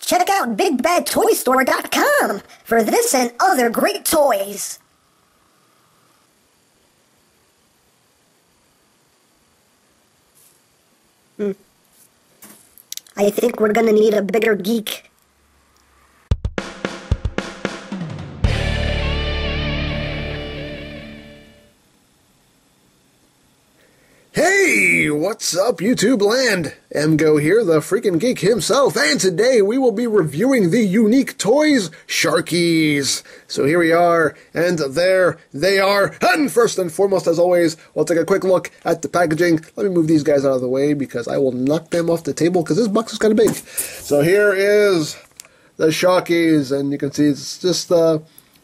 Check out BigBadToyStore.com for this and other great toys. I think we're gonna need a bigger geek. Hey, what's up, YouTube land? EmGo here, the freaking geek himself, and today we will be reviewing the unique toys, Sharkies. So here we are, and there they are. And first and foremost, as always, we'll take a quick look at the packaging. Let me move these guys out of the way because I will knock them off the table because this box is kind of big. So here is the Sharkies, and you can see it's just a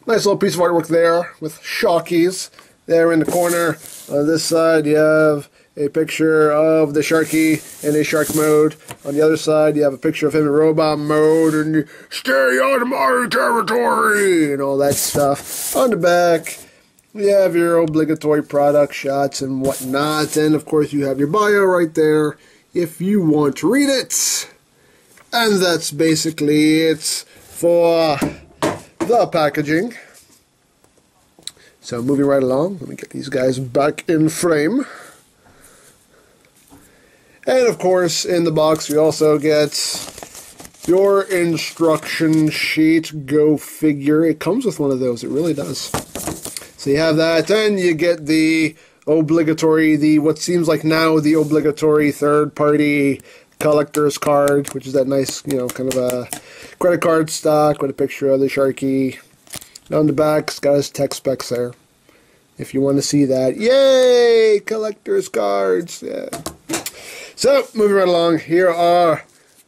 nice little piece of artwork there with Sharkies there in the corner. On this side, you have a picture of the Sharky in a shark mode. On the other side, you have a picture of him in robot mode, and you stay on my territory, and all that stuff. On the back, you have your obligatory product shots and whatnot, and of course, you have your bio right there if you want to read it. And that's basically it for the packaging. So moving right along, let me get these guys back in frame. And of course, in the box, you also get your instruction sheet. Go figure. It comes with one of those. It really does. So you have that, and you get the obligatory, what seems like now the obligatory third-party collector's card, which is that nice, kind of a credit card stock with a picture of the Sharky. On the back, it's got his tech specs there, if you want to see that. Yay! Collector's cards! Yeah. So, moving right along, here are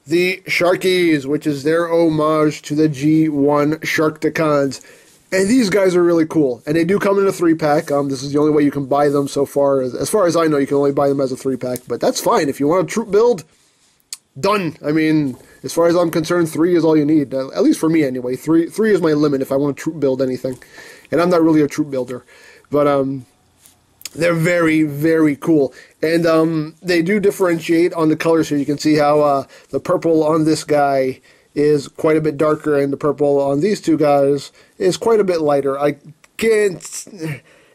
the Sharkies, which is their homage to the G1 Sharkticons. And these guys are really cool. And they do come in a 3-pack. This is the only way you can buy them so far. As far as I know, you can only buy them as a 3-pack. But that's fine. If you want a troop build, done. I mean, as far as I'm concerned, 3 is all you need. At least for me, anyway. 3 is my limit if I want to troop build anything. And I'm not really a troop builder. But they're very, very cool. And they do differentiate on the colors here. You can see how the purple on this guy is quite a bit darker, and the purple on these two guys is quite a bit lighter. I can't...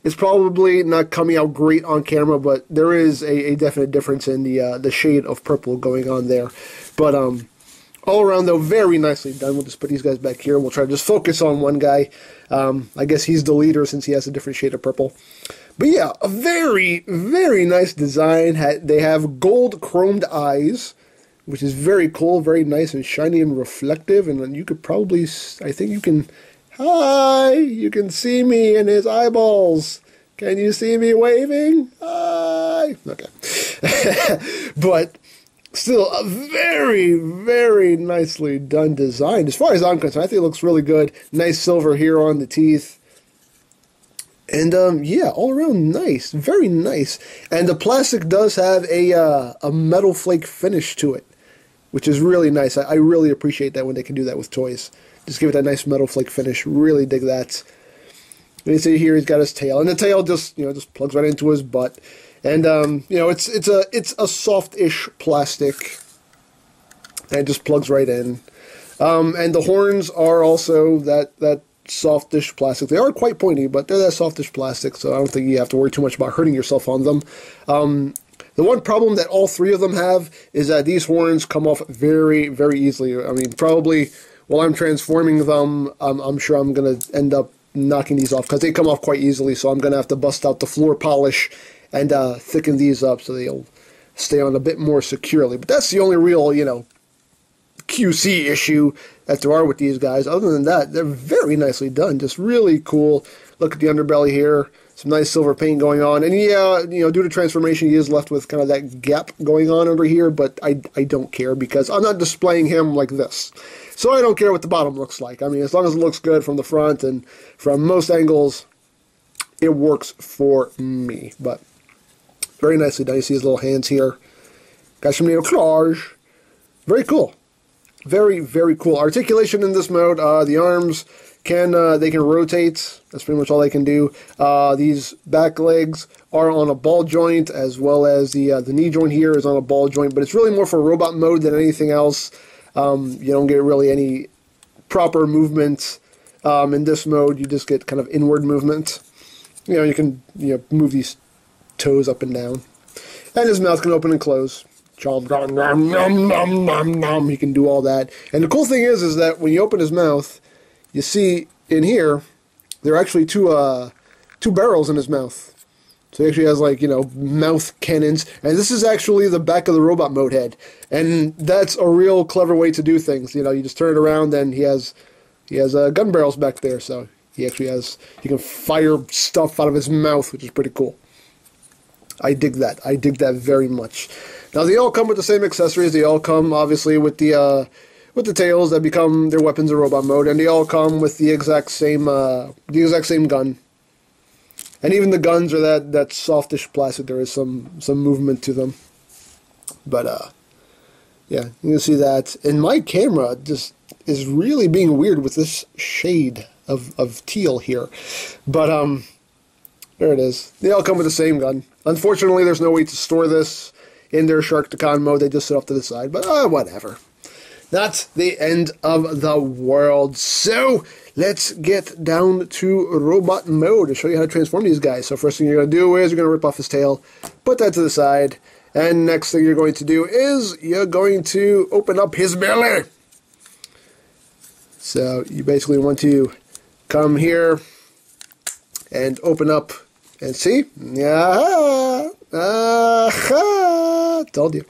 It's probably not coming out great on camera, but there is a definite difference in the shade of purple going on there. But all around, though, very nicely done. We'll just put these guys back here. We'll try to just focus on one guy. I guess he's the leader since he has a different shade of purple. But yeah, a very, very nice design. They have gold chromed eyes, which is very cool, very nice and shiny and reflective. And you could probably, I think you can... Hi! You can see me in his eyeballs. Can you see me waving? Hi! Okay. But still, a very, very nicely done design. As far as I'm concerned, I think it looks really good. Nice silver here on the teeth. And, yeah, all around nice. Very nice. And the plastic does have a metal flake finish to it, which is really nice. I really appreciate that when they can do that with toys. Just give it that nice metal flake finish. Really dig that. And you see here he's got his tail, and the tail just just plugs right into his butt. And it's a soft-ish plastic, and it just plugs right in. And the horns are also that softish plastic. They are quite pointy, but they're that softish plastic, so I don't think you have to worry too much about hurting yourself on them. The one problem that all 3 of them have is that these horns come off very, very easily. I mean, probably while I'm transforming them, I'm sure I'm going to end up knocking these off because they come off quite easily, so I'm going to have to bust out the floor polish and thicken these up so they'll stay on a bit more securely. But that's the only real, QC issue that there are with these guys. Other than that, they're very nicely done. Just really cool. Look at the underbelly here. Some nice silver paint going on. And yeah, due to transformation, he is left with kind of that gap going on under here, but I don't care because I'm not displaying him like this. So I don't care what the bottom looks like. I mean, as long as it looks good from the front and from most angles, it works for me. But very nicely done. You see his little hands here. Got some little claws. Very cool. Very, very cool. Articulation in this mode. The arms can rotate. That's pretty much all they can do. These back legs are on a ball joint, as well as the knee joint here is on a ball joint. But it's really more for robot mode than anything else. You don't get really any proper movement in this mode. You just get kind of inward movement. You can move these toes up and down. And his mouth can open and close. Chomp, nom, nom, nom, nom, nom, nom. He can do all that. And the cool thing is that when you open his mouth, you see in here, there are actually two barrels in his mouth. So he actually has, like, mouth cannons. And this is actually the back of the robot mode head. And that's a real clever way to do things. You just turn it around and he has gun barrels back there. So he actually he can fire stuff out of his mouth, which is pretty cool. I dig that. I dig that very much. Now, they all come with the same accessories. They all come, obviously, with the tails that become their weapons in robot mode, and they all come with the exact same gun. And even the guns are that softish plastic. There is some movement to them. But yeah, you can see that. And my camera just is really being weird with this shade of teal here. But there it is. They all come with the same gun. Unfortunately, there's no way to store this in their Sharkticon mode. They just sit off to the side, but whatever. That's the end of the world. So, let's get down to robot mode to show you how to transform these guys. So first thing you're going to do is you're going to rip off his tail, put that to the side, and next thing you're going to do is you're going to open up his belly. So you basically want to come here and open up and see? Yeah, told you.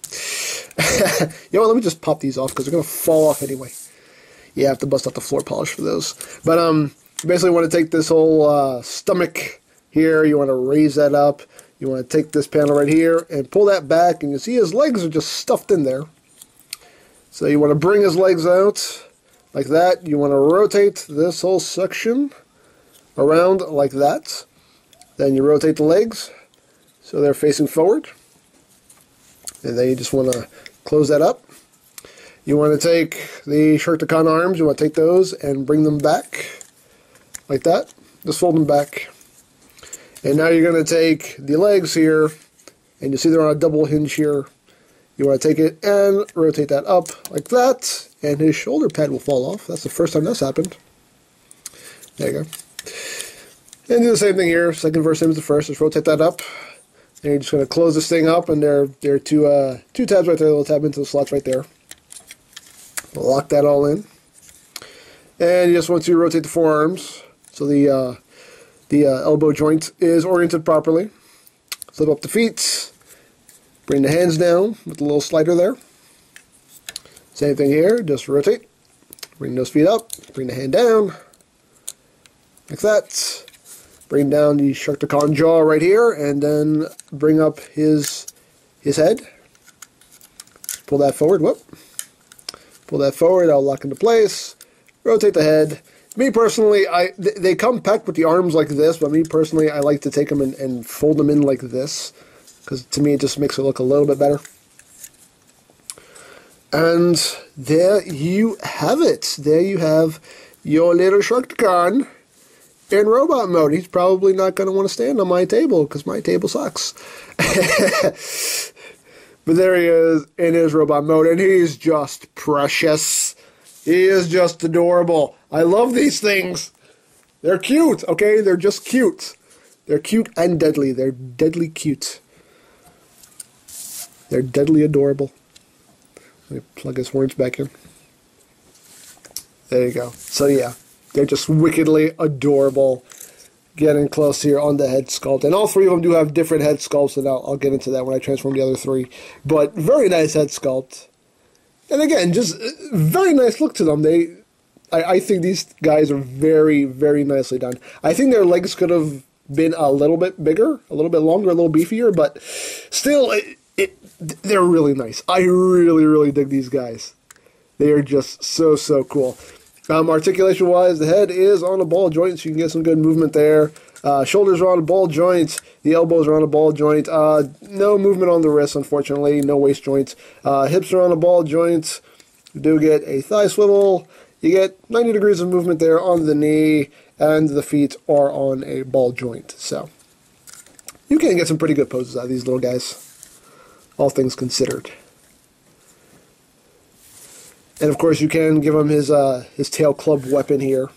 You know what, let me just pop these off because they're going to fall off anyway. Yeah, I have to bust out the floor polish for those. But you basically want to take this whole stomach here, you want to raise that up. You want to take this panel right here and pull that back, and you see his legs are just stuffed in there. So you want to bring his legs out like that. You want to rotate this whole section around like that. Then you rotate the legs so they're facing forward. And then you just want to close that up. You want to take the Sharkticon arms, you want to take those and bring them back like that. Just fold them back. And now you're going to take the legs here, and you see they're on a double hinge here. You want to take it and rotate that up like that, and his shoulder pad will fall off. That's the first time that's happened. There you go. And do the same thing here. Second verse, same as the first. Just rotate that up. And you're just going to close this thing up, and there are two tabs right there. They'll tab into the slots right there. Lock that all in. And you just want to rotate the forearms so the elbow joint is oriented properly. Flip up the feet. Bring the hands down with the little slider there. Same thing here. Just rotate. Bring those feet up. Bring the hand down. Like that. Bring down the Sharkticon jaw right here, and then bring up his head. Pull that forward. Whoop. Pull that forward. I'll lock into place. Rotate the head. Me personally, they come packed with the arms like this, but me personally, I like to take them and fold them in like this, because to me it just makes it look a little bit better. And there you have it. There you have your little Sharkticon in robot mode. He's probably not going to want to stand on my table because my table sucks. But there he is in his robot mode, and he's just precious. He is just adorable. I love these things. They're cute, okay? They're just cute. They're cute and deadly. They're deadly cute. They're deadly adorable. Let me plug his horns back in. There you go. So yeah. They're just wickedly adorable. Getting close here on the head sculpt. And all three of them do have different head sculpts, and I'll get into that when I transform the other three. But very nice head sculpt. And again, just very nice look to them. I think these guys are very, very nicely done. I think their legs could have been a little bit bigger, a little bit longer, a little beefier, but still, they're really nice. I really, really dig these guys. They are just so, so cool. Articulation-wise, the head is on a ball joint, so you can get some good movement there. Shoulders are on a ball joint. The elbows are on a ball joint. No movement on the wrists, unfortunately. No waist joints. Hips are on a ball joint. You do get a thigh swivel. You get 90 degrees of movement there on the knee, and the feet are on a ball joint. So you can get some pretty good poses out of these little guys, all things considered. And of course, you can give him his tail club weapon here,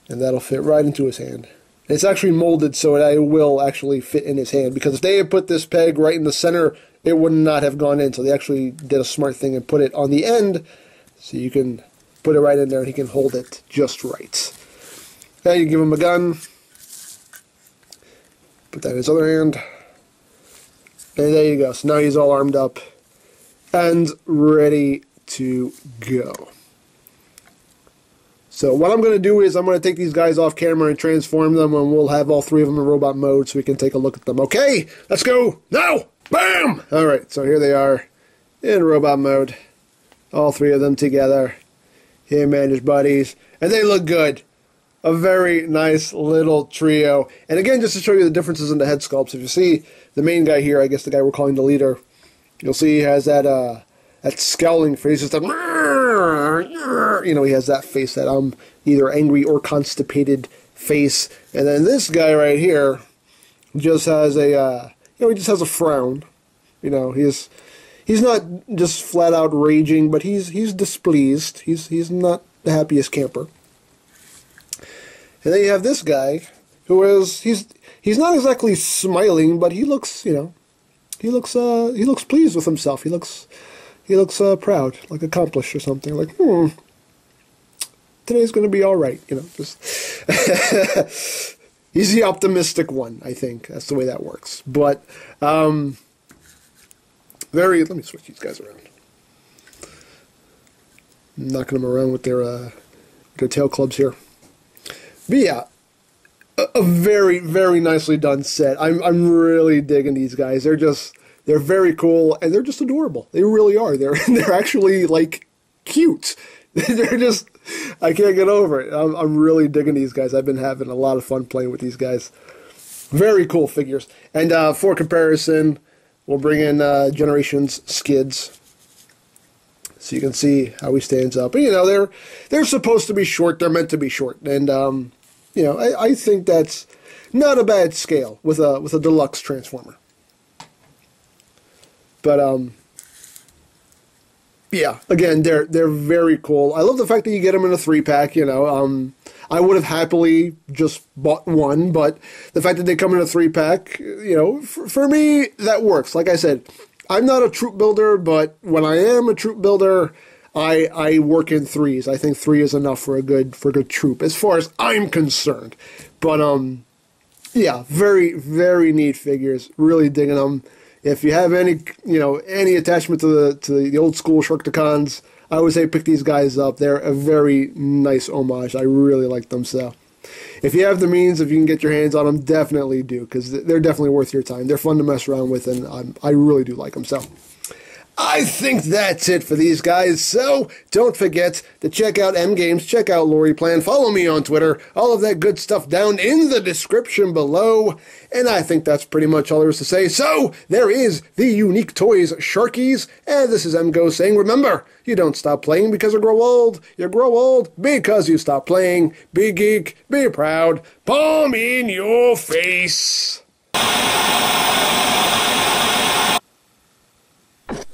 and that'll fit right into his hand. And it's actually molded so it will actually fit in his hand, because if they had put this peg right in the center, it would not have gone in. So they actually did a smart thing and put it on the end, so you can put it right in there and he can hold it just right. Now you give him a gun, put that in his other hand, and there you go. So now he's all armed up and ready to go. So what I'm going to do is I'm going to take these guys off camera and transform them, and we'll have all three of them in robot mode so we can take a look at them. Okay, let's go now. Bam! Alright, so here they are in robot mode. All three of them together. Him and his buddies. And they look good. A very nice little trio. And again, just to show you the differences in the head sculpts, if you see the main guy here, I guess the guy we're calling the leader, you'll see he has that scowling face. It's that, you know, he has that face, that either angry or constipated face. And then this guy right here just has a, he just has a frown. You know, he's not just flat out raging, but he's displeased. He's not the happiest camper. And then you have this guy, who is he's not exactly smiling, but he looks, you know, he looks pleased with himself. He looks proud, like accomplished or something. Like, today's going to be all right. You know, just he's the optimistic one. I think that's the way that works. But let me switch these guys around. I'm knocking them around with their tail clubs here. But yeah, a very, very nicely done set. I'm really digging these guys. They're very cool, and they're just adorable. They really are. They're actually, like, cute. They're just, I can't get over it. I'm really digging these guys. I've been having a lot of fun playing with these guys. Very cool figures. And for comparison, we'll bring in Generations Skids, so you can see how he stands up. And, you know, they're supposed to be short. They're meant to be short. And, you know, I think that's not a bad scale with a deluxe Transformer. But, yeah, again, they're very cool. I love the fact that you get them in a 3-pack, you know. I would have happily just bought one, but the fact that they come in a 3-pack, you know, for me, that works. Like I said, I'm not a troop builder, but when I am a troop builder, I work in 3s. I think 3 is enough for a good troop, as far as I'm concerned. But, yeah, very, very neat figures. Really digging them. If you have any attachment to the old school Sharkticons, I would say pick these guys up. They're a very nice homage. I really like them. So, if you have the means, if you can get your hands on them, definitely do, because they're definitely worth your time. They're fun to mess around with, and I really do like them. So, I think that's it for these guys. So, don't forget to check out EmGo's, check out Lori Plan, follow me on Twitter, all of that good stuff down in the description below. And I think that's pretty much all there is to say. So, there is the Unique Toys Sharkies, and this is EmGo saying, remember, you don't stop playing because you grow old. You grow old because you stop playing. Be geek, be proud, palm in your face.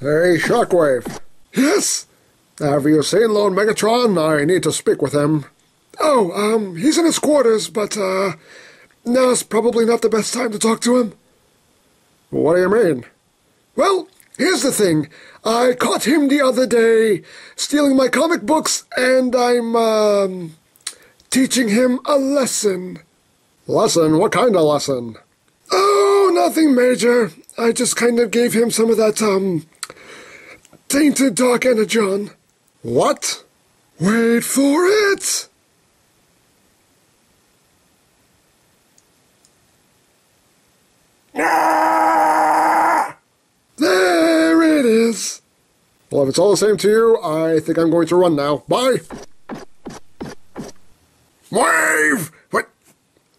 Hey, Shockwave. Yes? Have you seen Lord Megatron? I need to speak with him. Oh, he's in his quarters, but, now's probably not the best time to talk to him. What do you mean? Well, here's the thing. I caught him the other day stealing my comic books, and I'm, teaching him a lesson. Lesson? What kind of lesson? Oh, nothing major. I just kind of gave him some of that, tainted dark energon. What? Wait for it! Ah! There it is. Well, if it's all the same to you, I think I'm going to run now. Bye! Wave! What?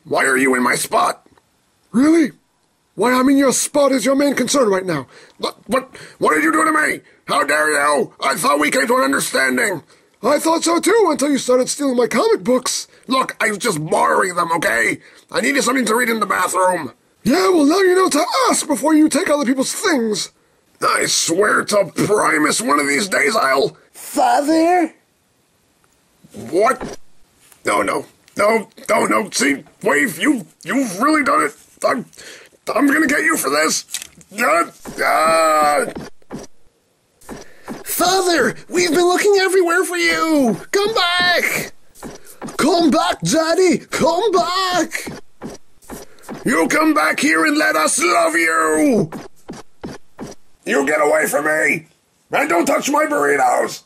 Why are you in my spot? Really? Why, I'm in your spot is your main concern right now. What did you do to me? How dare you? I thought we came to an understanding. I thought so too, until you started stealing my comic books. Look, I was just borrowing them, okay? I needed something to read in the bathroom. Yeah, well, now you know to ask before you take other people's things. I swear to Primus, one of these days I'll... Father? What? No. See, Wave, you've really done it. I'm gonna get you for this. Father, we've been looking everywhere for you. Come back. Come back, Daddy. Come back. You come back here and let us love you. You get away from me. And don't touch my burritos.